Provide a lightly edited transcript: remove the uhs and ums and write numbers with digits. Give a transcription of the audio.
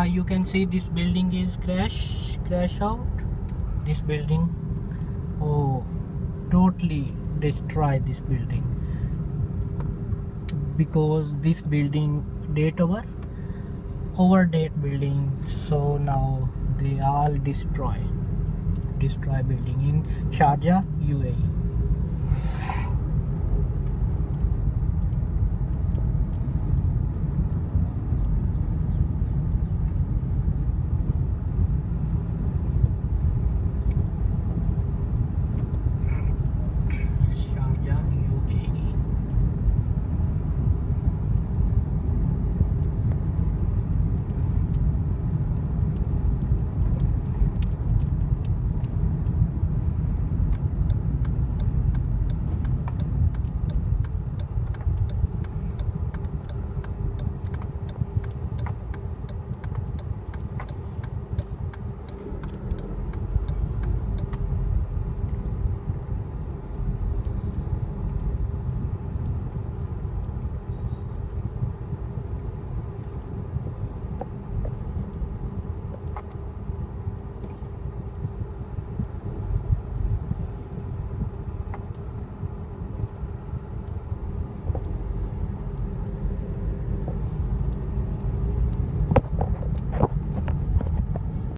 You can see this building is crash out. This building, oh, totally destroy this building, because this building date over date building, so now they all destroy building in Sharjah, UAE.